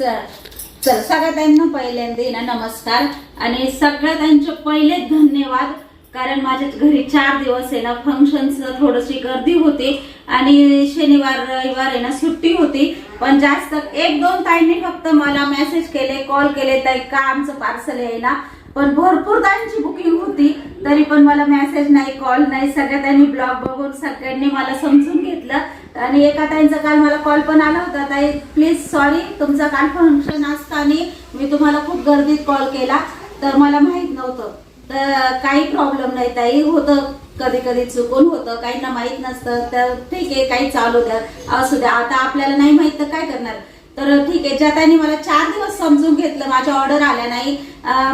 चल सगळ्यांना पहिल्यांदा ना नमस्कार आणि सगळ्यांचे पहिले धन्यवाद। कारण माझ्या घरी 4 दिवस आहे ना फंक्शनचं थोडीशी गर्दी होती आणि शनिवार रविवार आहे ना सुट्टी होती, पण जास्त 1-2 ताईंनी फक्त मला मेसेज केले, कॉल केले ताई का आमचं पार्सल आहे ना, पण भरपूर ताईंची बुकिंग होती तरी पण मला मेसेज नाही, कॉल नाही। सगळ्यांनी ब्लॉग बघून सगळ्यांनी मला समजून घेतलं आणि एका ताईंचा काल मला कॉल पण आला होता, ताई प्लीज सॉरी तुमचा काल फंक्शन असताना मी तुम्हाला खूप गर्दीत कॉल केला तर मला माहित नव्हतं। तर काही प्रॉब्लेम नाही ताई, होतं कधी कधी चुकून होतं, काहींना माहित नसतं तर ठीक आहे, काही चालू द्या असू द्या, आता आपल्याला नाही माहित तर काय करणार। तर ठीक आहे, ज्या ताईंनी मला 4 दिवस समजून घेतलं, माझ्या ऑर्डर आल्या नाही,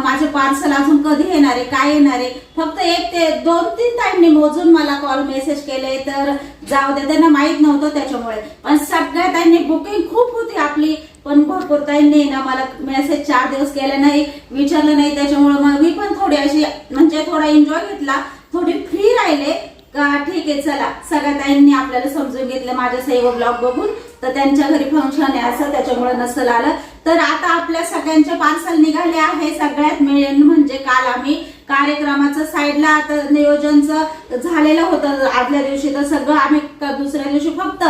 माझे पार्सल अजून कधी येणार आहे काय येणार आहे, फक्त 1 ते 2-3 ताईंनी मोजून मला कॉल मेसेज केले तर जाऊ दे, त्यांना माहित नव्हतं त्याच्यामुळे। पण सगळ्या ताईंनी बुकिंग खूप होती आपली, पण भरपूर ताईंनी ना मला मेसेज 4 दिवस केले नाही, विचारलं नाही, त्याच्यामुळे मग मी पण थोडी अशी म्हणजे थोडा एन्जॉय घेतला, थोडी फ्री राहिले का ठीक आहे चला। सगळ्या ताईंनी आपल्याला समजून घेतलं माझ्या सैव ब्लॉग बघून, तर त्यांच्या घरी फंक्शन आहे असं त्याच्यामुळे नसेल आलं। तर आता आपल्या सगळ्यांचे पार्सल निघाले आहे। सगळ्यात मेन म्हणजे काल आम्ही कार्यक्रमाचं साईडला आता नियोजनचं झालेलं होतं आदल्या दिवशी, तर सगळं आम्ही दुसऱ्या दिवशी फक्त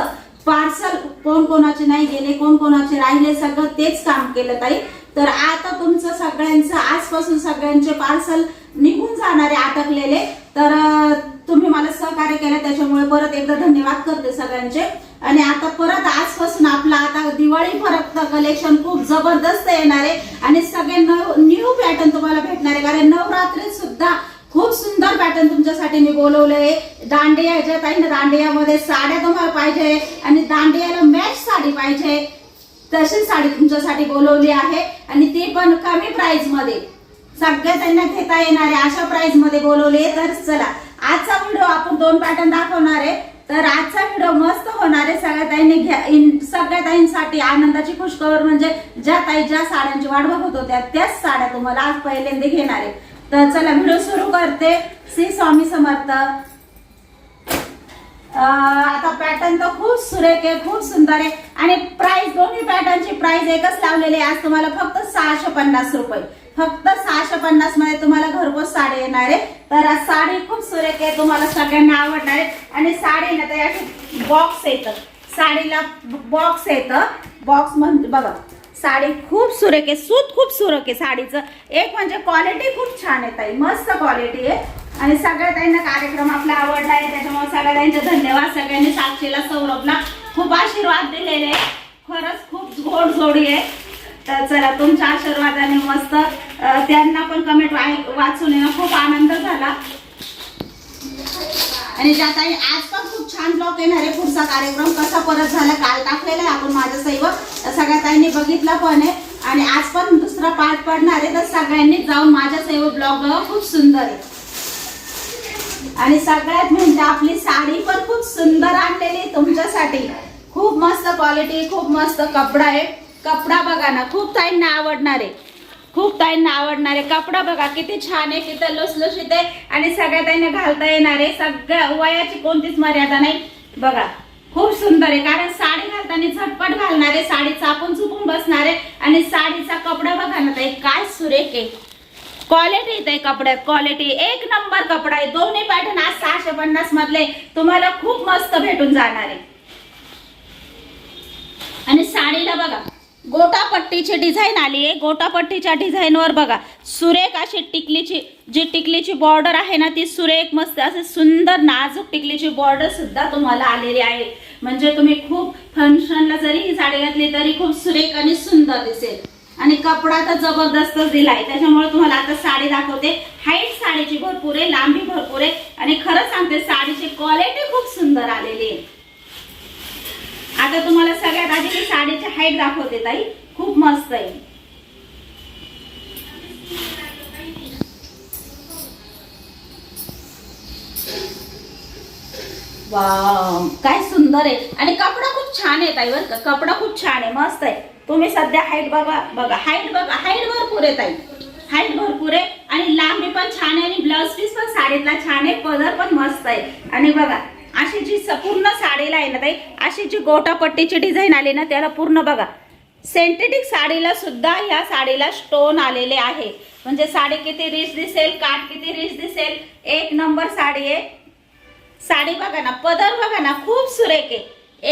पार्सल कोण कोणाचे नाही गेले, कोण कोणाचे राहिले, सगळं तेच काम केलं ताई। तर आता तुमचं सगळ्यांचं आजपासून सगळ्यांचे पार्सल निघून जाणारे अटकलेले, तर तुम्ही मला सहकार्य केलं त्याच्यामुळे परत एकदा धन्यवाद करते सगळ्यांचे। आणि आता परत आजपासून आपला आता दिवाळी परत कलेक्शन खूप जबरदस्त येणार आहे आणि सगळे न्यू पॅटर्न तुम्हाला भेटणार आहे, कारण नवरात्रीत सुद्धा खूप सुंदर पॅटर्न तुमच्यासाठी मी बोलवले। दांडिया ज्या ताईंना दांडियामध्ये साड्या तुम्हाला पाहिजे आणि दांडियाला मॅच साडी पाहिजे तशी साडी तुमच्यासाठी बोलवली आहे आणि ती पण कमी प्राइस मध्ये सगळ्या त्यांना घेता येणारे अशा प्राइस मध्ये बोलवले। तर चला आजचा व्हिडिओ आपण 2 पॅटर्न दाखवणार आहे, तर आजचा व्हिडिओ मस्त होणार आहे। सगळ्या ताईंसाठी आनंदाची खुशखबर म्हणजे ज्या ताई ज्या साड्यांची वाट बघत होत्या त्याच साड्या तुम्हाला आज पहिल्यांदा घेणार आहे। तर चला व्हिडिओ सुरू करते। श्री स्वामी समर्थ। आता पॅटर्न तर खूप सुरेख आहे, खूप सुंदर आहे आणि प्राइस दोन्ही पॅटर्नची प्राइस एकच लावलेली आहे आज तुम्हाला फक्त 650 रुपये, फक्त 650 मध्ये तुम्हाला घरपोच साडी येणार आहे। तर साडी खूप सुरेख आहे, तुम्हाला सगळ्यांना आवडणार आहे आणि साडी ना तर बॉक्स येतं, साडीला बॉक्स येतं, बॉक्स म्हणजे बघा साडी खूप सुरेख आहे, सूत खूप सुरेख आहे साडीचं, एक म्हणजे क्वालिटी खूप छान आहे ताई, मस्त क्वालिटी आहे आणि सगळ्या ताईंना कार्यक्रम आपला आवडला आहे त्याच्यामुळे सगळ्यांचे धन्यवाद। सगळ्यांनी साक्षीला सौरभला खूप आशीर्वाद दिलेले, खरंच खूप गोड जोडी आहे। तर चला तुमच्या आशीर्वादाने मस्त त्यांना पण कमेंट वाचून खूप आनंद झाला आणि ज्या ताई आज पण खूप छान ब्लॉग येणार आहे। पुढचा कार्यक्रम कसा परत झाला काल टाकलेला आहे आपण माझ्या सैव, सगळ्या ताईंनी बघितला पण आहे आणि आज पण दुसरा पार्ट पडणार आहे, तर सगळ्यांनी जाऊन माझ्या सैव ब्लॉग बघा, खूप सुंदर आहे। आणि सगळ्यात म्हणजे आपली साडी पण खूप सुंदर आणलेली तुमच्यासाठी, खूप मस्त क्वालिटी, खूप मस्त कपडा आहे। कपडा बघा ना, खूप ताईंना आवडणार आहे, खूप ताईंना आवडणार आहे। कपडा बघा किती छान आहे, किती लुसलुशीत आहे आणि सगळ्या ताईंना घालता येणार आहे, सगळ्या वयाची कोणतीच मर्यादा नाही। बघा खूप सुंदर आहे, कारण साडी घालताना झटपट घालणार आहे, साडी चापून चुपून बसणार आहे आणि साडीचा कपडा बघा ना ताई काय सुरेख आहे, क्वालिटी आहे कपड्यात, क्वालिटी एक नंबर कपडा आहे। दोन्ही पॅटर्न आज 650 मधले तुम्हाला खूप मस्त भेटून जाणार आहे आणि साडीला बघा गोटापट्टीची डिझाईन आली आहे, गोटापट्टीच्या डिझाईन वर बघा सुरेख अशी टिकलीची बॉर्डर आहे ना, ती सुरेख मस्त असे सुंदर नाजूक टिकलीची बॉर्डर सुद्धा तुम्हाला आलेली आहे, म्हणजे तुम्ही खूप फंक्शनला जरी ही साडी घातली तरी खूप सुरेख आणि सुंदर दिसेल आणि कपडा तर जबरदस्त दिलाय। त्याच्यामुळे तुम्हाला आता साडी दाखवते, हाईट साडीची भरपूर आहे, लांबी भरपूर आहे आणि खरं सांगते साडीची क्वालिटी खूप सुंदर आलेली आहे। आता तुम्हाला सगळ्यात आधी मी साडीची हाईट दाखवते ताई, खूप मस्त आहे। वाव काय सुंदर आहे आणि कपडा खूप छान आहे ताई, बरं का कपडा खूप छान आहे, मस्त आहे। तुम्ही सध्या हाईट बघा, बघा हाईट बघा, हाईट भरपूर आहे ताई, हाईट भरपूर आहे आणि लांबी पण छान आहे आणि ब्लाउज पीस पण साडीतला छान आहे, पदर पण मस्त आहे आणि बघा अशी जी पूर्ण साडीला आहे ना ताई, अशी जी गोटापट्टीची डिझाईन आली ना त्याला पूर्ण बघा सिंथेटिक साडीला सुद्धा ह्या साडीला स्टोन आलेले आहे, म्हणजे साडी किती रिच दिसेल, काठ किती रिच दिसेल, एक नंबर साडी आहे। साडी बघा ना, पदर बघा ना, खूप सुरेख आहे,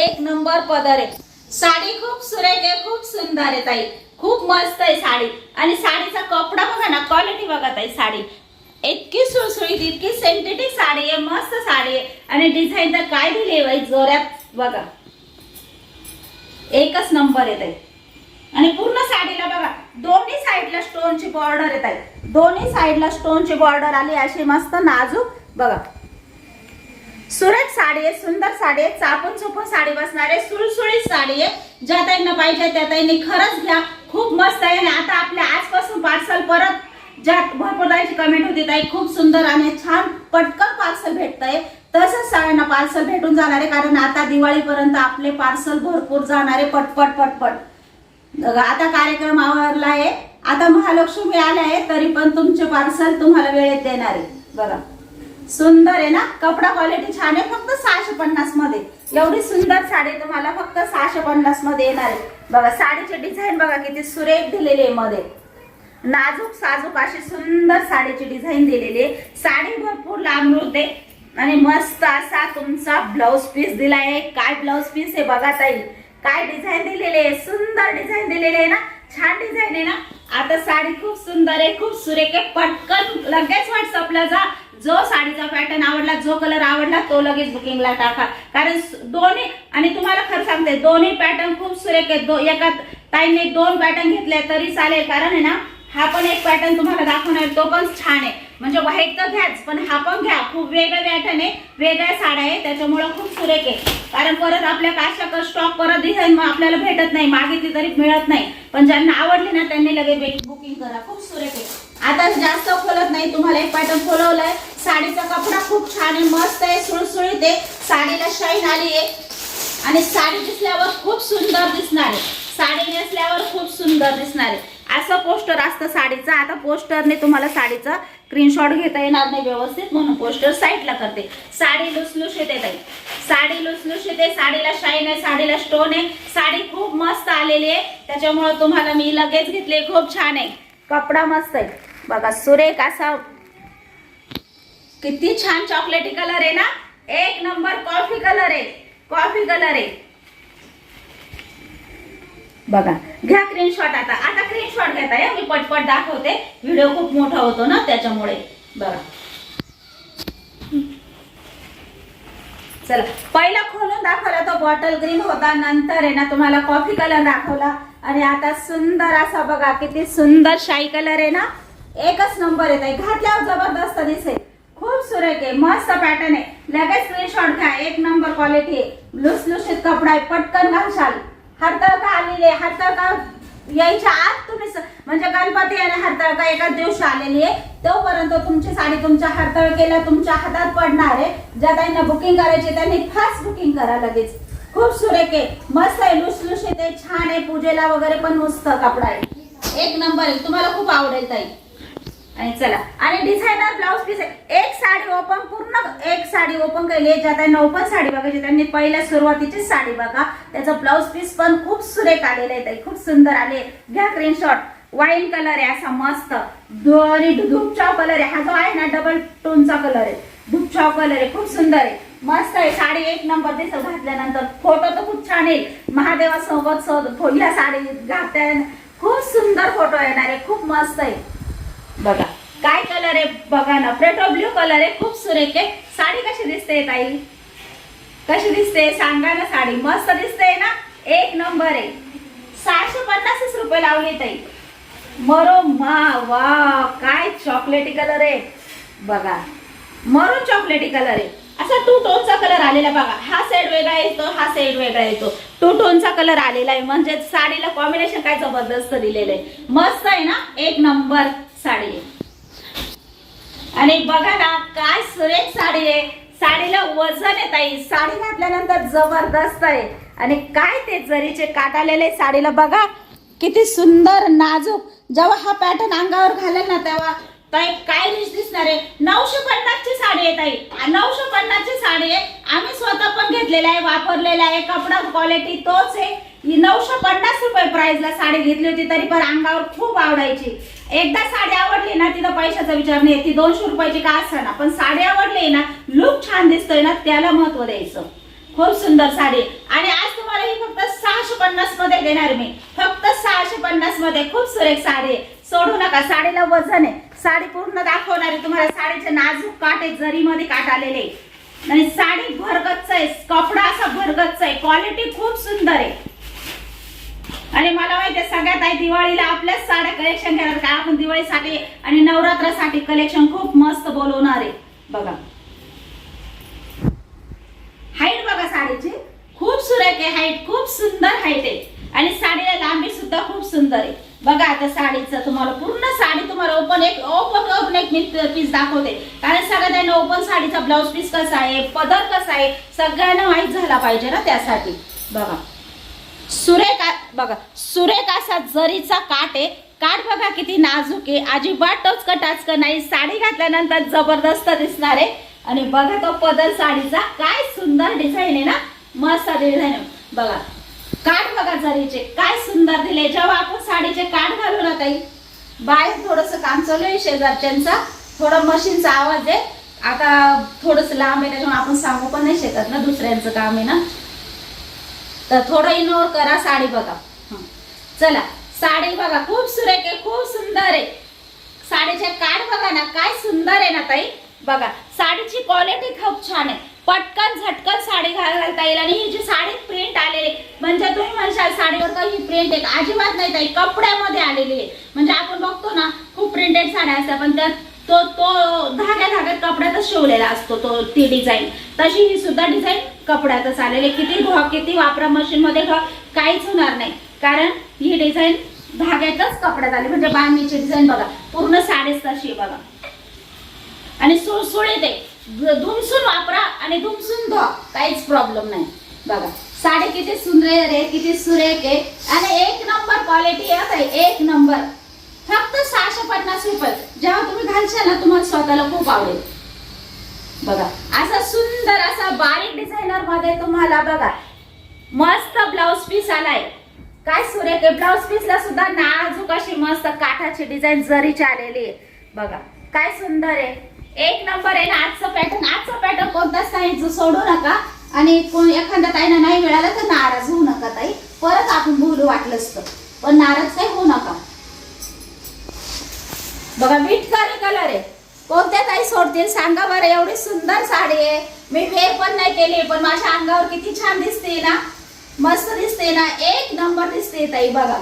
एक नंबर पदर आहे। साडी खूप सुरेख आहे, खूप सुंदर आहे ताई, खूप मस्त आहे साडी। आणि साडीचा कपडा बघा ना, क्वालिटी बघा ताई, साडी इतकी सुळसुळीत, इतकी सिंथेटिक साडी आहे, मस्त साडी आहे। आणि डिझाईन तर काय दिली आहे बाई जोरात बघा, एकच नंबर आहे ताई। आणि पूर्ण साडीला बघा दोन्ही साइडला स्टोनची बॉर्डर येत आहे, दोन्ही साइडला स्टोनची बॉर्डर आली अशी मस्त नाजूक बघा, सुरेख साडी आहे, सुंदर साडी आहे, चापून चुपून साडी बसणार आहे, सुळसुळीत साडी आहे। ज्या ताईंना पाहिजे त्या ताईंनी खरंच घ्या, खूप मस्त आहे। आणि आता आपल्या आजपासून पार्सल परत, ज्या भरपूर ताईची कमेंट होती ताई खूप सुंदर आणि छान पटकन पार्सल भेटतंय, तसंच सगळ्यांना पार्सल भेटून जाणार आहे, कारण आता दिवाळीपर्यंत आपले पार्सल भरपूर जाणार आहे, पटपट पटपट। आता कार्यक्रम आवरला आहे, आता महालक्ष्मी आले आहे, तरी पण तुमचे पार्सल तुम्हाला वेळेत देणार आहे बघा। सुंदर आहे ना, कपडा क्वालिटी छान आहे, फक्त 650 मध्ये एवढी सुंदर साडी तुम्हाला फक्त 650 मध्ये येणार आहे बघा। साडीचे डिझाईन बघा किती सुरेख दिलेले आहे, मध्ये नाजूक साजूक अशी सुंदर साडीची डिझाईन दिलेली आहे। साडी भरपूर लांबरूद आहे आणि मस्त असा तुमचा ब्लाउज पीस दिलाय। काय ब्लाउज पीस आहे बघा ताई, काय डिझाईन दिलेले आहे, सुंदर डिझाईन दिलेले आहे ना, छान डिझाईन आहे ना। आता साडी खूप सुंदर आहे, खूप सुरेख आहे, पटकन लगेच व्हॉट्सअपला जा, जो साडीचा पॅटर्न आवडला, जो कलर आवडला तो लगेच बुकिंगला टाका, कारण दोन्ही, आणि तुम्हाला खरं सांगते दोन्ही पॅटर्न खूप सुरेख आहेत। एका ताईने 2 पॅटर्न घेतले तरी चालेल, कारण आहे ना हा पण एक पॅटर्न तुम्हाला दाखवणार, तो पण छान आहे, म्हणजे व्हाईट तर घ्याच पण हा पण घ्या, खूप वेगळं पॅटर्न आहे, वेगळ्या साड्या आहे, त्याच्यामुळे खूप सुरेख आहे। कारण परत आपल्या काशाचा स्टॉक परत डिझाईन आपल्याला भेटत नाही, मागितली तरी मिळत नाही, पण ज्यांना आवडली ना त्यांनी लगेच बुकिंग करा, खूप सुरेख आहे। आता जास्त खोलत नाही, तुम्हाला एक पॅटर्न खोलवलाय। साडीचा कपडा खूप छान आहे, मस्त आहे, सुळसुळीत आहे, साडीला शाईन आली आहे आणि साडी दिसल्यावर खूप सुंदर दिसणार आहे, साडी नेसल्यावर खूप सुंदर दिसणार आहे। असं पोस्टर असतं साडीचं। आता पोस्टरने तुम्हाला साडीचा स्क्रीनशॉट घेता येणार नाही व्यवस्थित, म्हणून पोस्टर साईडला करते। साडी लुसलुशीत आहे ताई, साडी लुसलुशीत आहे, साडीला शाईन आहे, साडीला स्टोन आहे, साडी खूप मस्त आलेली आहे, त्याच्यामुळे तुम्हाला मी लगेच घेतले, खूप छान आहे, कपडा मस्त आहे बघा, सुरेख असा, किती छान चॉकलेटी कलर आहे ना, एक नंबर कॉफी कलर आहे, कॉफी कलर आहे बघा। घ्या स्क्रीनशॉट, आता स्क्रीनशॉट घेताय, मी पटपट दाखवते, व्हिडिओ खूप मोठा होतो ना त्याच्यामुळे बघा। चला, पहिला खोलून दाखवला तो बॉटल ग्रीन होता, नंतर आहे ना तुम्हाला कॉफी कलर दाखवला, आणि आता सुंदर असा बघा किती सुंदर शाई कलर आहे ना, एकच नंबर आहे ताई, घातल्यावर जबरदस्त दिसेल, खूप सुरेख आहे, मस्त पॅटर्न आहे, लगेच स्क्रीनशॉट घ्या, एक नंबर क्वालिटी आहे, लुसलुशीत कपडा आहे, पटकन घालशाल। हरताळका आलेली आहे, हरताळका यायच्या आत तुम्ही, म्हणजे गणपती आणि हरताळका एकाच दिवशी आलेली आहे, तोपर्यंत तुमची साडी तुमच्या हरताळकेला तुमच्या हातात पडणार आहे। ज्या ताईंना बुकिंग करायची त्यांनी फास्ट बुकिंग करा लगेच, खूप सुरेख आहे, मस्त आहे, लुसलुशीत आहे, छान आहे, पूजेला वगैरे पण मस्त कपडा आहे, एक नंबर आहे, तुम्हाला खूप आवडेल ताई। आणि चला, आणि डिझायनर ब्लाउज पीस आहे, एक साडी ओपन, पूर्ण एक साडी ओपन केली, ज्या त्यांना ओपन साडी बघायची त्यांनी पहिल्या सुरुवातीची साडी बघा, त्याचा ब्लाउज पीस पण खूप सुरेख आलेला आहे ताई, खूप सुंदर आले। घ्या स्क्रीनशॉट, वाईन कलर आहे असा मस्त, आणि धुपचाव कलर आहे, हा जो आहे ना डबल टोनचा कलर आहे, धुपचाव कलर आहे, खूप सुंदर आहे, मस्त आहे साडी, एक नंबर दिसत घातल्यानंतर। फोटो तर खूप छान येईल, महादेवासोबत ह्या साडी घातल्या खूप सुंदर फोटो येणार आहे, खूप मस्त आहे बघा। काय कलर आहे बघा ना, पेट्रो ब्ल्यू कलर आहे, खूप सुरेख आहे। साडी कशी दिसते ताई, कशी दिसते सांगा ना, साडी मस्त दिसते ना, एक नंबर आहे। 650 रुपये लावले ताई, मरो मा वा, काय चॉकलेटी कलर आहे बघा, मरून चॉकलेटी कलर आहे, असा 2 टोनचा कलर आलेला बघा, हा सेड वेगळा येतो, हा सेड वेगळा येतो, 2 टोनचा कलर आलेला आहे, म्हणजे साडीला कॉम्बिनेशन काय जबरदस्त दिलेलं आहे, मस्त आहे ना, एक नंबर साडी आहे। आणि बघा ना काय सुरेख साडी आहे, साडीला वजन आहे ताई, साडी घातल्यानंतर जबरदस्त आहे, आणि काय ते जरीचे काट आलेले साडीला बघा, किती सुंदर नाजूक, जेव्हा हा पॅटर्न अंगावर घालेल ना तेव्हा ताई काय रिच दिसणार आहे। 950 ची साडी आहे ताई, 950 ची साडी आहे, आम्ही स्वतः पण घेतलेला आहे, वापरलेला आहे, कपडा क्वालिटी तोच आहे, ही 950 रुपये प्राइसला साडी घेतली होती, तरी पण अंगावर खूप आवडायची. एकदा साडी आवडली ना, तिथं पैशाचा विचार नाही, ती 200 रुपयाची का असेना, पण साडी आवडली ना, लुक छान दिसतोय ना, त्याला महत्व द्यायचं. खूप सुंदर साडी. आणि आज तुम्हाला ही फक्त 650 मध्ये देणार मी, फक्त 650 मध्ये. खूप सुरेख साडी आहे, सोडू नका. साडीला वजन आहे, साडी पूर्ण दाखवणार आहे तुम्हाला. साडीचे नाजूक काठ आहे, जरीमध्ये काठ आलेले आणि साडी भरगच्च आहे, कपडा असा भरगच्च आहे, क्वालिटी खूप सुंदर आहे. आणि मला माहिती आहे सगळ्यात आई दिवाळीला आपल्याच साड्या कलेक्शन घेणार का आपण, दिवाळीसाठी आणि नवरात्रासाठी कलेक्शन खूप मस्त बोलवणार आहे. बघा हाईट बघा साडीची, खूप सुरेख आहे हाईट, खूप सुंदर हाईट आहे. आणि साडीला लांबी सुद्धा खूप सुंदर आहे. बघा आता साडीचं तुम्हाला पूर्ण साडी तुम्हाला ओपन करून एक मी पीस दाखवते, कारण सगळ्यांना ओपन साडीचा ब्लाउज पीस कसा आहे, पदर कसा आहे, सगळ्यांना माहीत झाला पाहिजे ना, त्यासाठी. बघा सुरेख, बघा सुरेख असा जरीचा काठ आहे. काठ बघा किती नाजूक आहे, अजिबात टचक नाही. साडी घातल्यानंतर जबरदस्त दिसणार आहे. आणि बघा तो पदर साडीचा, काय सुंदर डिझाईन आहे ना, मस्त डिझाईन आहे. बघा काठ बघा जरीचे काय सुंदर दिले. जेव्हा आपण साडीचे काठ घालू ना ताई, बाहेर थोडस काम चालू आहे शेजारच्यांचा, थोडं मशीनचा आवाज आहे. आता थोडस लांब आहे त्याच्यामुळे आपण सांगू पण नाही शकत ना, दुसऱ्यांचं काम आहे ना, तर थोडं इग्नोर करा. साडी बघा, चला साडी बघा खूप सुरेख आहे, खूप सुंदर आहे. साडीचे काठ बघा ना, काय सुंदर आहे ना ताई. बघा साडीची क्वालिटी खूप छान आहे, पटकन झटकन साडी घालता येईल. आणि ही जी साडी प्रिंट आलेली, म्हणजे तुम्ही म्हणशाल साडीवर का ही प्रिंट आहे, अजिबात नाही ताई, कपड्यामध्ये आलेली आहे. म्हणजे आपण बघतो ना खूप प्रिंटेड साड्या असतात, पण त्यात तो धाग्यात कपड्यातच शिवलेला असतो ती डिझाईन. तशी ही सुद्धा डिझाईन कपड्यातच आलेली. किती वापरा मशीन मध्ये काहीच होणार नाही, कारण ही डिझाईन धाग्यातच कपड्यात आली. म्हणजे बांधणीची डिझाईन बघा, पूर्ण साडीच तशी बघा. आणि सुळसुळीत आहे, धुमसून वापरा आणि धुमसून धुवा, काहीच प्रॉब्लेम नाही. बघा साडी किती सुंदर आहे, किती सुरेख आहे आणि एक नंबर क्वालिटी आहे, एक नंबर. फक्त 650 रुपये. जेव्हा तुम्ही घालशाल ना, तुम्हाला स्वतःला खूप आवडेल. बघा असा सुंदर असा बारीक डिझायनर मध्ये तुम्हाला बघा मस्त ब्लाउज पीस आलाय, काय सुरेख आहे. ब्लाउज पीसला सुद्धा नाजूक अशी मस्त काठाची डिझाईन जरीची आलेली आहे. बघा काय सुंदर आहे, एक नंबर आहे ना. आजचा पॅटर्न कोणताच नाही सोडू नका. आणि एखाद्या ताईना नाही मिळालं तर नाराज होऊ नका ताई, परत आपण बोलू वाटलं असतं, पण नाराज काही होऊ नका. बघा विटकारी कलर आहे, कोणत्या ताई सोडतील सांगा बरं. एवढी सुंदर साडी आहे, मी वेअर पण नाही केली, पण माझ्या अंगावर किती छान दिसते ना, मस्त दिसते ना, एक नंबर दिसते ताई. बघा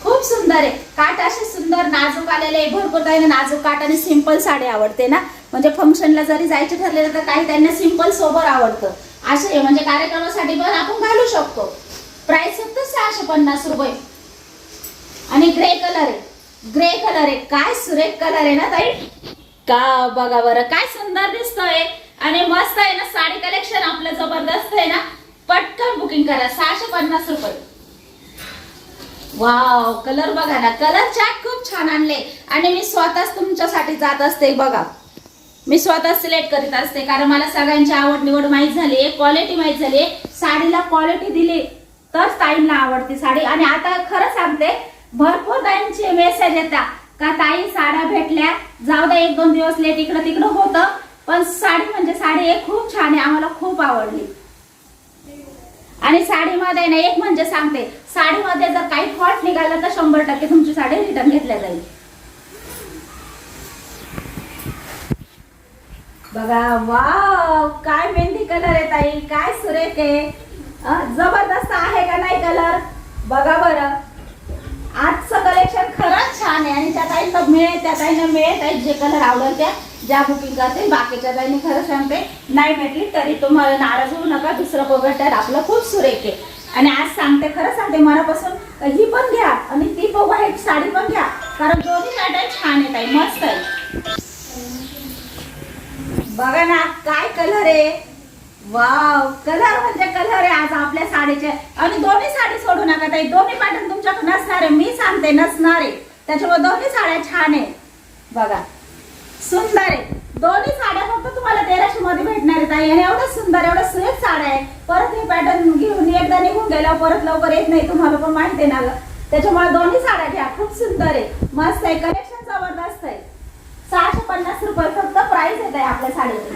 खूप सुंदर आहे. काठ असे सुंदर नाजूक आलेले, भरपूर ताईंना नाजूक काठ आणि सिंपल साडी आवडते ना, म्हणजे फंक्शनला जरी जायचे ठरले तर काही त्यांना सिंपल सोबर आवडतं. असे म्हणजे कार्यक्रमासाठी पण आपण घालू शकतो. प्राइस फक्त 650 रुपये. आणि ग्रे कलर आहे, ग्रे कलर आहे, काय सुरेख कलर आहे ना ताई. का बघा बरं काय सुंदर दिसतोय आणि मस्त आहे ना. साडी कलेक्शन आपलं जबरदस्त आहे ना, पटकन बुकिंग करा. 650 रुपये. वाव कलर बघा ना, कलर चार्ट खूप छान आणले. आणि मी स्वतःच तुमच्यासाठी जात असते. बघा मी स्वतः सिलेक्ट करीत असते, कारण मला सगळ्यांची आवड निवड माहीत झाली आहे, क्वालिटी माहीत झाली आहे. साडीला क्वालिटी दिली तर ताईंना आवडते साडी. आणि आता खरं सांगते, भरपूर ताईंचे मेसेज येतात का ताई साड्या भेटल्या, जाऊ दे 1-2 दिवस लेट इकडं तिकडं होतं, पण साडी म्हणजे साडी एक खूप छान आहे, आम्हाला खूप आवडली. आणि साडीमध्ये ना एक म्हणजे सांगते, साडीमध्ये जर काही फॉल्ट निघाला तर 100% तुमची साडी रिटर्न घेतल्या जाईल. बघा वाव काय मेहंदी कलर आहे ताई, काय सुरेख आहे, जबरदस्त आहे का नाही कलर. बघा बरं आजचं कलेक्शन खरंच छान आहे. आणि त्या ताईंना मिळेल, त्या ताईंना मिळेल जे कलर आवडेल त्या ज्या बुकिंग करते. बाकीच्या ताईंनी खरं सांगते नाही भेटली तरी तुम्हाला नाराज होऊ नका, दुसरं बघत आपलं खूप सुरेख आहे. आणि आज सांगते खरं सांगते मनापासून ही पण घ्या आणि ती व्हाईट साडी पण घ्या, कारण दोन्ही पॅटर्न छान आहे ताई, मस्त आहे. बघा ना काय कलर आहे, वाव कलर म्हणजे कलर आहे आज आपल्या साडीचे. आणि दोन्ही साडी सोडू नका ताई, दोन्ही पॅटर्न तुमच्याकडे नसणार आहे, मी सांगते नसणार आहे, त्याच्यामुळे दोन्ही साड्या छान आहे. बघा सुंदर आहे, दोन्ही साड्या फक्त तुम्हाला 1300 मध्ये भेटणार आहे ताई. आणि एवढं सुंदर एवढं सुरेख साड्या आहे. परत हे पॅटर्न घेऊन एकदा निघून गेल्यावर परत लवकर येत नाही, तुम्हाला पण माहिती आहे ना ग. त्याच्यामुळे दोन्ही साड्या घ्या, खूप सुंदर आहे, मस्त आहे, कलेक्शन जबरदस्त आहे. 650 रुपये फक्त प्राइस येत आहे आपल्या साडीची.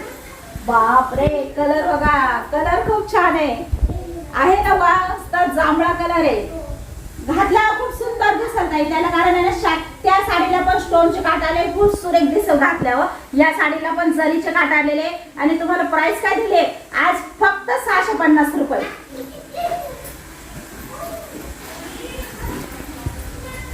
बापरे, कलर बघा, कलर खूप छान आहे ना, मस्त जांभळा कलर आहे. घातल्यावर खूप सुंदर दिसत नाही त्याला, कारण आहे ना त्या साडीला पण स्टोनचे काट आले, खूप सुरेख दिसत घातल्यावर. या साडीला पण जरीचे काट आलेले. आणि तुम्हाला प्राइस काय दिले आज, फक्त 650 रुपये.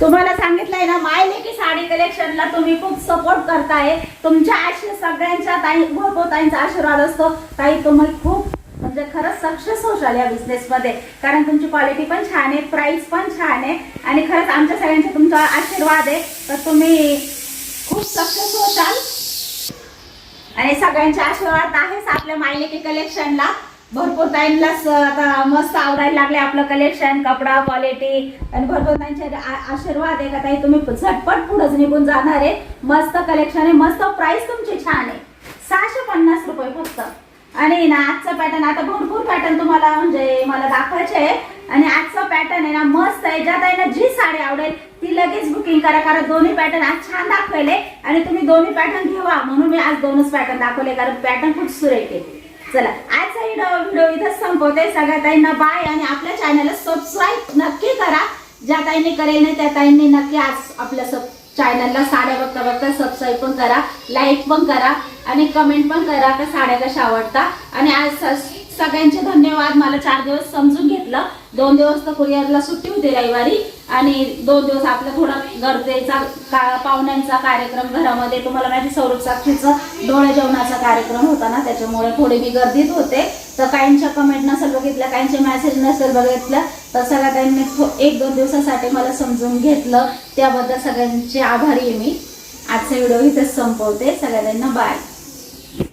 तुम्हाला सांगितलंय ना, माय लेकी साडी कलेक्शनला तुम्ही खूप सपोर्ट करताय. तुमच्या आशीर्वाद, सगळ्यांच्या ताई, भरपूर ताईंचा आशीर्वाद असतो. ताई तुम्ही खूप म्हणजे खरंच सक्सेस होशाल या बिझनेस मध्ये, कारण तुमची क्वालिटी पण छान आहे, प्राइस पण छान आहे, आणि खरंच आमच्या सगळ्यांचा तुमचा आशीर्वाद आहे, तर तुम्ही खूप सक्सेस होशाल. आणि सगळ्यांचे आशीर्वाद आहेच आपल्या मायलेकी कलेक्शनला. भरपूर ताईंना आता मस्त आवडायला लागले आपलं कलेक्शन, कपडा, क्वालिटी, आणि भरपूर ताईंचे आशीर्वाद आहे का ताई तुम्ही झटपट पुढेच निघून जाणार आहे. मस्त कलेक्शन आहे, मस्त प्राइस तुमची छान आहे, 650 रुपये फक्त. आणि ना आजचा पॅटर्न, आता भरपूर पॅटर्न तुम्हाला म्हणजे मला दाखवायचे आहे, आणि आजचा पॅटर्न आहे ना मस्त आहे. ज्या ताईंना जी साडी आवडेल ती लगेच बुकिंग करा, कारण दोन्ही पॅटर्न आज छान दाखवले, आणि तुम्ही दोन्ही पॅटर्न घेवा म्हणून मी आज दोनच पॅटर्न दाखवले, कारण पॅटर्न खूप सुरेख आहे. चला, आजचा व्हिडिओ इथंच संपवते. सगळ्या ताईंना बाय, आणि आपल्या चॅनलला सबस्क्राईब नक्की करा. ज्या ताईंनी करेल नाही त्या ताईंनी नक्की आज आपल्या चॅनलला साड्या बघता बघता सबस्क्राईब पण करा, लाईक पण करा, आणि कमेंट पण करा का साड्या कशा आवडतात. आणि आज सगळ्यांचे धन्यवाद. मला 4 दिवस समजून घेतलं. 2 दिवस तर कुरिअरला सुट्टी होती रविवारी, आणि 2 दिवस आपला थोडा गरजेचा पाहुण्यांचा कार्यक्रम घरामध्ये, तुम्हाला माहिती स्वरूप साक्षीचं डोळे जेवणाचा कार्यक्रम होता ना, त्याच्यामुळे थोडी मी गर्दीत होते. तर काहींच्या कमेंट नसेल बघितल्या, काहींचे मेसेज नसेल बघितलं, तर सगळ्या त्यांनी 1-2 दिवसासाठी मला समजून घेतलं, त्याबद्दल सगळ्यांचे आभारी आहे मी. आजचा व्हिडिओ इथेच संपवते. सगळ्यांना बाय.